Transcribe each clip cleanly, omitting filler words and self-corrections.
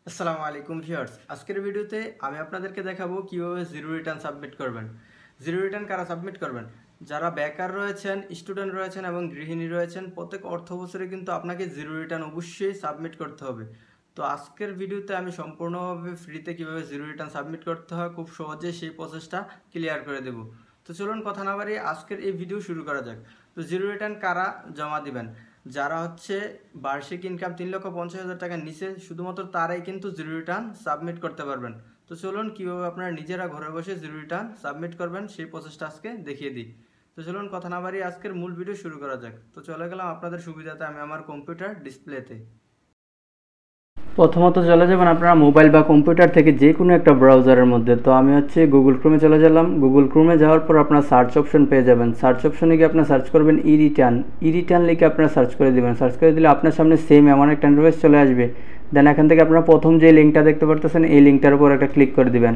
আসসালামু আলাইকুম ভিউয়ার্স, আজকের ভিডিওতে আমি আপনাদেরকে দেখাবো কিভাবে জিরো রিটার্ন সাবমিট করবেন। জিরো রিটার্ন কারা সাবমিট করবেন? যারা বেকার রয়েছেন, স্টুডেন্ট রয়েছেন এবং গৃহিণী রয়েছেন, প্রত্যেক অর্থ বছরে কিন্তু আপনাকে জিরো রিটার্ন অবশ্যই সাবমিট করতে হবে। তো আজকের ভিডিওতে আমি সম্পূর্ণভাবে ফ্রিতে কিভাবে জিরো রিটার্ন সাবমিট করতে হয় খুব সহজে সেই প্রসেসটা ক্লিয়ার করে দেব। তো চলুন কথা না বাড়িয়ে আজকের এই ভিডিও শুরু করা যাক। তো জিরো রিটার্ন কারা জমা দিবেন? যারা হচ্ছে বার্ষিক ইনকাম 3,50,000 টাকার নিচে, শুধুমাত্র তারাই কিন্তু জিরো রিটার্ন সাবমিট করতে পারবেন। তো চলুন কীভাবে আপনারা নিজেরা ঘরে বসে জিরো রিটার্ন সাবমিট করবেন সেই প্রসেসটা আজকে দেখিয়ে দিই। তো চলুন কথা না বাড়িয়ে আজকের মূল ভিডিও শুরু করা যাক। তো চলে গেলাম আপনাদের সুবিধাতে আমি আমার কম্পিউটার ডিসপ্লেতে। প্রথমত চলে যাবেন আপনারা মোবাইল বা কম্পিউটার থেকে যে কোনো একটা ব্রাউজারের মধ্যে। তো আমি হচ্ছে গুগল ক্রোমে চলে গেলাম। গুগল ক্রোমে যাওয়ার পর আপনার সার্চ অপশন পেয়ে যাবেন। সার্চ অপশনে গিয়ে আপনার সার্চ করবেন ই রিটার্ন লিখে আপনারা সার্চ করে দেবেন। সার্চ করে দিলে আপনার সামনে সেম এমন একটা ইন্টারফেস চলে আসবে। দেন এখান থেকে আপনারা প্রথম যে লিঙ্কটা দেখতে পারতেছেন এই লিঙ্কটার উপর একটা ক্লিক করে দিবেন।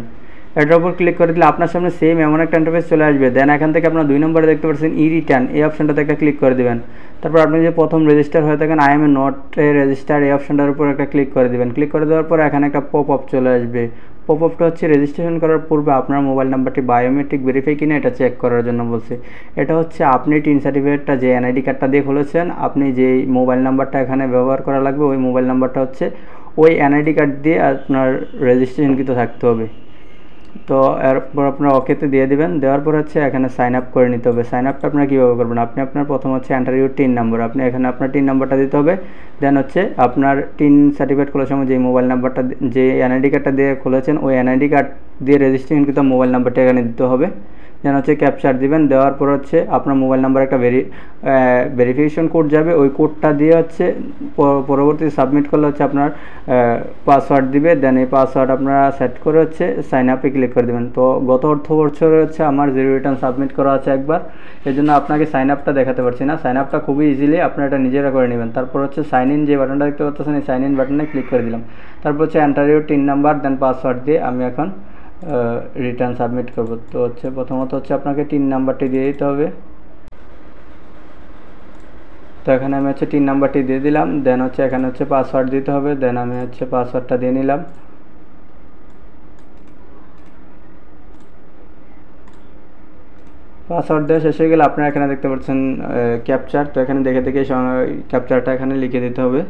এটার উপর ক্লিক করে দিলে আপনার সামনে সেম এমন একটা ইন্টারফেস চলে আসবে। দেন এখান থেকে আপনার 2 নম্বরে দেখতে পাচ্ছেন ই রিটার্ন, এই অপশনটাতে একটা ক্লিক করে দিবেন। তারপর আপনি যে প্রথম রেজিস্টার হয়ে থাকেন I M A not a register, এই অপশনটার উপর একটা ক্লিক করে দিবেন। ক্লিক করে দেওয়ার পর এখানে একটা পপ আপ চলে আসবে। পপ আপটা হচ্ছে রেজিস্ট্রেশন করার পূর্বে আপনার মোবাইল নাম্বারটি বায়োমেট্রিক ভেরিফাই কিনা এটা চেক করার জন্য বলছে। এটা হচ্ছে আপনি টিন সার্টিফিকেটটা যে এনআইডি কার্ডটা দিয়ে খুলেছেন, আপনি যেই মোবাইল নাম্বারটা এখানে ব্যবহার করা লাগবে ওই মোবাইল নাম্বারটা হচ্ছে ওই এনআইডি কার্ড দিয়ে আপনার রেজিস্ট্রেশনকৃত থাকতে হবে। তো এরপর আপনারা ওকেতে দিয়ে দিবেন। দেওয়ার পর হচ্ছে এখানে সাইন আপ করে নিতে হবে। সাইন আপটা আপনারা কীভাবে করবেন? আপনি আপনার প্রথম হচ্ছে এন্টার ইউর টিন নাম্বার, আপনি এখানে আপনার টিন নাম্বারটা দিতে হবে। দেন হচ্ছে আপনার টিন সার্টিফিকেট খোলার সময় যে মোবাইল নাম্বারটা যে এনআইডি কার্ডটা দিয়ে খুলেছেন ওই এনআইডি কার্ড দিয়ে রেজিস্ট্রেশনকৃত মোবাইল নাম্বারটা এখানে দিতে হবে। দেন হচ্ছে ক্যাপচার দিবেন। দেওয়ার পর হচ্ছে আপনার মোবাইল নাম্বার একটা ভেরিফিকেশন কোড যাবে, ওই কোডটা দিয়ে হচ্ছে পরবর্তী সাবমিট করলে হচ্ছে আপনার পাসওয়ার্ড দিবে। দেন এই পাসওয়ার্ড আপনারা সেট করে হচ্ছে সাইন আপে ক্লিক করে দেবেন। তো গত অর্থ বছরে হচ্ছে আমার জিরো রিটার্ন সাবমিট করা আছে একবার, এই জন্য আপনাকে সাইন আপটা দেখাতে পারছি না। সাইন আপটা খুবই ইজিলি আপনারা এটা নিজেরা করে নেবেন। তারপর হচ্ছে সাইন ইন যে বাটনটা দেখতে পাচ্ছেন এই সাইন ইন বাটনে ক্লিক করে দিলাম। তারপর হচ্ছে enter your TIN number then password দিয়ে আমি এখন রিটার্ন সাবমিট করব। তো হচ্ছে প্রথমত হচ্ছে আপনাকে টিন নাম্বারটি দিয়ে দিতে হবে। তো এখানে আমি হচ্ছে টিন নাম্বারটি দিয়ে দিলাম। দেন হচ্ছে এখানে হচ্ছে পাসওয়ার্ড দিতে হবে। দেন আমি হচ্ছে পাসওয়ার্ডটা দিয়ে নিলাম। পাসওয়ার্ড দেওয়া শেষ হয়ে গেলে আপনারা এখানে দেখতে পাচ্ছেন ক্যাপচার। তো এখানে দেখে দেখে ক্যাপচারটা এখানে লিখে দিতে হবে।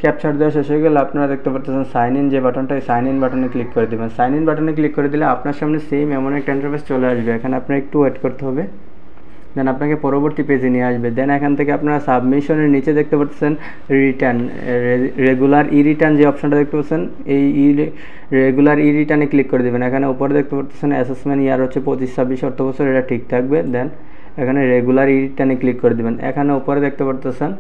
ক্যাপচার দেওয়া শেষ হয়ে গেলে আপনারা দেখতে পাচ্ছেন সাইন ইন যে বাটনটা, এই সাইন ইন বাটনে ক্লিক করে দেবেন। সাইন ইন বাটনে ক্লিক করে দিলে আপনার সামনে সেম এমন একটা ইন্টারফেস চলে আসবে। এখানে আপনার একটু ওয়েট করতে হবে। দেন আপনাকে পরবর্তী পেজে নিয়ে আসবে। দেন এখান থেকে আপনারা সাবমিশনের নিচে দেখতে পাচ্ছেন রিটার্ন, রেগুলার ই রিটার্ন যে অপশনটা দেখতে পাচ্ছেন এই রেগুলার ই রিটার্নে ক্লিক করে দেবেন। এখানে উপরে দেখতে পাচ্ছেন অ্যাসেসমেন্ট ইয়ার হচ্ছে 25-26 অর্থ বছর, এটা ঠিক থাকবে। দেন এখানে রেগুলার ই রিটার্নে ক্লিক করে দেবেন। এখানে উপরে দেখতে পাচ্ছেন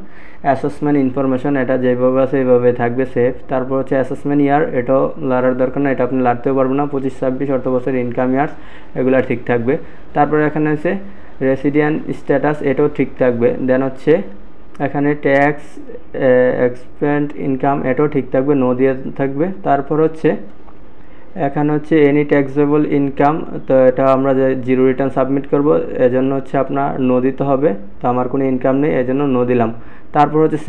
অ্যাসেসমেন্ট ইনফরমেশন, এটা যেভাবে আছে এইভাবে থাকবে সেফ। তারপর হচ্ছে অ্যাসেসমেন্ট ইয়ার, এটাও লাড়ার দরকার না, এটা আপনি লাড়তেও পারবেন না। 25-26 অর্থ বছর ইনকাম ইয়ার্স এগুলো ঠিক থাকবে। তারপর এখানে আছে রেসিডেন্ট স্ট্যাটাস, এটাও ঠিক থাকবে। দেন হচ্ছে এখানে ট্যাক্স এক্সপেন্ড ইনকাম, এটাও ঠিক থাকবে, নো দিয়ে থাকবে। তারপর হচ্ছে এখানে হচ্ছে এনি ট্যাক্সেবল ইনকাম, তো এটা আমরা যে জিরো রিটার্ন সাবমিট করব এজন্য হচ্ছে আপনার নো দিতে হবে। তো আমার কোনো ইনকাম নেই এজন্য নো দিলাম। তারপর হচ্ছে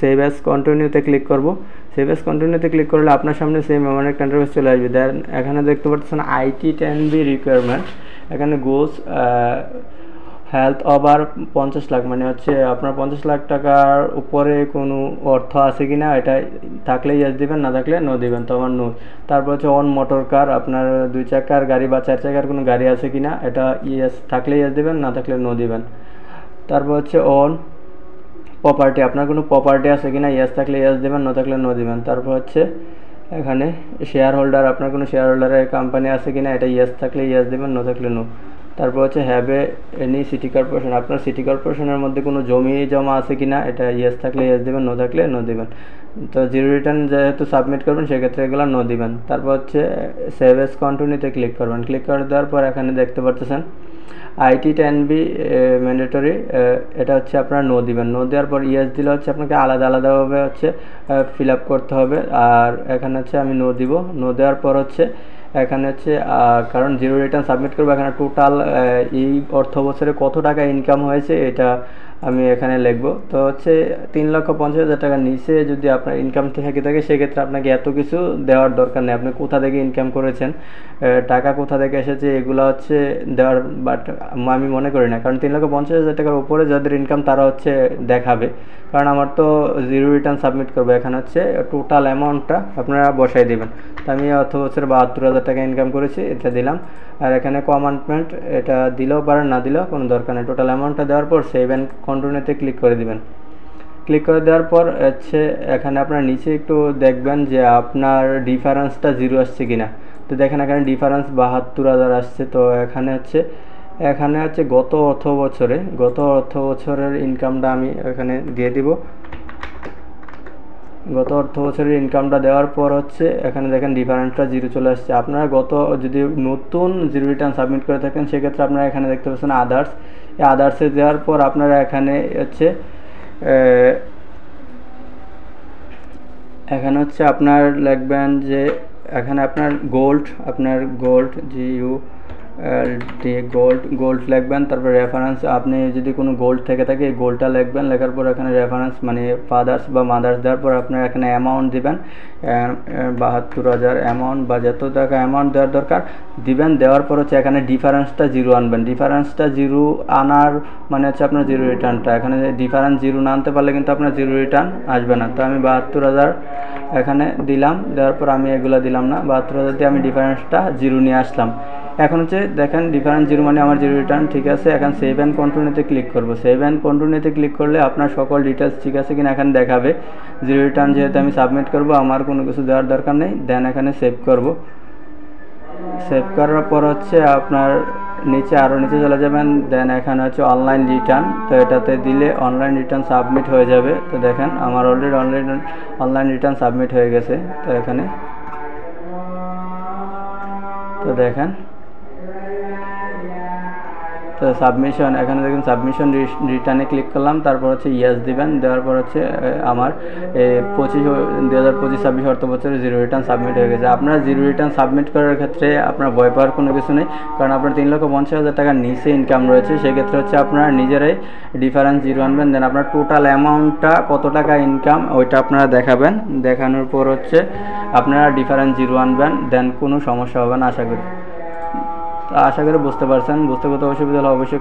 সেভ অ্যাজ কন্টিনিউতে ক্লিক করব। সেভ অ্যাজ কন্টিনিউতে ক্লিক করলে আপনার সামনে সেম এমন একটা ইন্টারফেস চলে আসবে। দেন এখানে দেখতে পাচ্ছেন IT 10B রিকোয়ারমেন্ট, এখানে গোস হেলথ ওভার 50 লাখ, মানে হচ্ছে আপনার 50 লাখ টাকার উপরে কোনো অর্থ আছে কি না, এটা থাকলে ইয়েস দিবেন, না থাকলে নো দিবেন। তো আমার নো। তারপর হচ্ছে অন মোটর কার, আপনার 2 চাকার গাড়ি বা 4 চাকার কোনো গাড়ি আছে কি না, এটা ইয়েস থাকলে ইয়েস দিবেন, না থাকলে নো দিবেন। তারপর হচ্ছে অন প্রপার্টি, আপনার কোনো প্রপার্টি আছে কি না, ইয়েস থাকলে ইয়েস দেবেন, নো থাকলে নো দিবেন। তারপর হচ্ছে এখানে শেয়ার হোল্ডার, আপনার কোনো শেয়ার হোল্ডারের কোম্পানি আছে কি না, এটা ইয়েস থাকলে ইয়েস দেবেন, নো থাকলে নো। তারপর হচ্ছে হ্যাভে এনি সিটি কর্পোরেশন, আপনার সিটি কর্পোরেশনের মধ্যে কোনো জমি জমা আছে কি না, এটা ইয়েস থাকলে ইয়েস দেবেন, নো থাকলে নো দেবেন। তো জিরো রিটার্ন যেহেতু সাবমিট করবেন সেক্ষেত্রে এগুলো নো দিবেন। তারপর হচ্ছে সেভ এস কন্টিনিউতে ক্লিক করবেন। ক্লিক করে দেওয়ার পর এখানে দেখতে পাচ্ছেন IT 10B ম্যান্ডেটরি, এটা হচ্ছে আপনারা নো দিবেন। নো দেওয়ার পর ইয়েস দিলে হচ্ছে আপনাকে আলাদা আলাদাভাবে হচ্ছে ফিল আপ করতে হবে। আর এখানে হচ্ছে আমি নো দিব। নো দেওয়ার পর হচ্ছে এখানে হচ্ছে কারণ জিরো রিটার্ন সাবমিট করবো, এখানে টোটাল এই অর্থ বছরে কত টাকা ইনকাম হয়েছে এটা আমি এখানে লিখবো। তো হচ্ছে 3,50,000 টাকার নিচে যদি আপনার ইনকাম থেকে থাকে সেক্ষেত্রে আপনাকে এত কিছু দেওয়ার দরকার নেই। আপনি কোথা থেকে ইনকাম করেছেন, টাকা কোথা থেকে এসেছে, এগুলো হচ্ছে দেওয়ার, বাট আমি মনে করি না, কারণ 3,50,000 টাকার উপরে যাদের ইনকাম তারা হচ্ছে দেখাবে, কারণ আমার তো জিরো রিটার্ন সাবমিট করবো। এখানে হচ্ছে টোটাল অ্যামাউন্টটা আপনারা বসাই দেবেন। তো আমি অর্থ বছরে 72,000 টাকা ইনকাম করেছি, এটা দিলাম। আর এখানে কমান্ডমেন্ট এটা দিলেও পারেন, না দিলেও কোনো দরকার নেই। টোটাল অ্যামাউন্টটা দেওয়ার পর সেভ অ্যান্ড কন্টিনিউতে ক্লিক করে দিবেন। ক্লিক করে দেওয়ার পর হচ্ছে এখানে আপনার নিচে একটু দেখবেন যে আপনার ডিফারেন্সটা জিরো আসছে কিনা। তো দেখেন এখানে ডিফারেন্স 72,000 আসছে। তো এখানে হচ্ছে গত অর্থ বছরের ইনকামটা আমি এখানে দিয়ে দিব। গত অর্থ বছরের ইনকামটা দেওয়ার পর হচ্ছে এখানে দেখেন ডিফারেন্সটা জিরো চলে আসছে। আপনারা যদি নতুন জিরো রিটার্ন সাবমিট করে থাকেন সেক্ষেত্রে আপনারা এখানে দেখতে পাচ্ছেন আদার্স। এই আদার্সে দেওয়ার পর আপনারা এখানে হচ্ছে আপনার লিখবেন যে এখানে আপনার গোল্ড গোল্ড লিখবেন। তারপর রেফারেন্স, আপনি যদি কোনো গোল্ড থেকে থাকে এই গোল্ডটা লিখবেন। লেখার পর এখানে রেফারেন্স মানে ফাদার্স বা মাদার্স দেওয়ার পর আপনার এখানে অ্যামাউন্ট দিবেন 72,000 অ্যামাউন্ট বা যত টাকা অ্যামাউন্ট দেওয়ার দরকার দিবেন। দেওয়ার পর হচ্ছে এখানে ডিফারেন্সটা জিরো আনবেন। ডিফারেন্সটা জিরো আনার মানে হচ্ছে আপনার জিরো রিটার্নটা, এখানে ডিফারেন্স জিরো না আনতে পারলে কিন্তু আপনার জিরো রিটার্ন আসবে না। তো আমি 72,000 এখানে দিলাম। দেওয়ার পর আমি এগুলো দিলাম না, 72,000 দিয়ে আমি ডিফারেন্সটা জিরো নিয়ে আসলাম। এখন হচ্ছে দেখেন ডিফারেন্স জিরো মানে আমার জিরো রিটার্ন ঠিক আছে। এখন সেভ অ্যান্ড কন্টিনিউতে ক্লিক করব। সেভ অ্যান্ড কন্টিনিউতে ক্লিক করলে আপনার সকল ডিটেলস ঠিক আছে কিনা এখানে দেখাবে। জিরো রিটার্ন যেহেতু আমি সাবমিট করব আমার কোনো কিছু দেওয়ার দরকার নেই। দেন এখানে সেভ করব। সেভ করার পর হচ্ছে আপনার আরও নিচে চলে যাবেন। দেন এখানে হচ্ছে অনলাইন রিটার্ন, তো এটাতে দিলে অনলাইন রিটার্ন সাবমিট হয়ে যাবে। তো দেখেন আমার অলরেডি অনলাইন রিটার্ন সাবমিট হয়ে গেছে। তো এখানে তো দেখেন তো সাবমিশন, এখানে দেখুন সাবমিশন রিটার্নে ক্লিক করলাম। তারপর হচ্ছে ইয়েস দিবেন। দেওয়ার পর হচ্ছে আমার 2025-26 অর্থ বছরে জিরো রিটার্ন সাবমিট হয়ে গেছে। আপনারা জিরো রিটার্ন সাবমিট করার ক্ষেত্রে আপনার ভয় পাওয়ার কোনো কিছু নেই, কারণ আপনার 3,50,000 টাকার নিচে ইনকাম রয়েছে। সেক্ষেত্রে হচ্ছে আপনারা নিজেরাই ডিফারেন্স জিরো আনবেন। দেন আপনার টোটাল অ্যামাউন্টটা কত টাকা ইনকাম ওইটা আপনারা দেখাবেন। দেখানোর পর হচ্ছে আপনারা ডিফারেন্স জিরো আনবেন। দেন কোনো সমস্যা হবে না আশা করি। বুঝতে পারছেন। বুঝতে অসুবিধা হলে অবশ্যই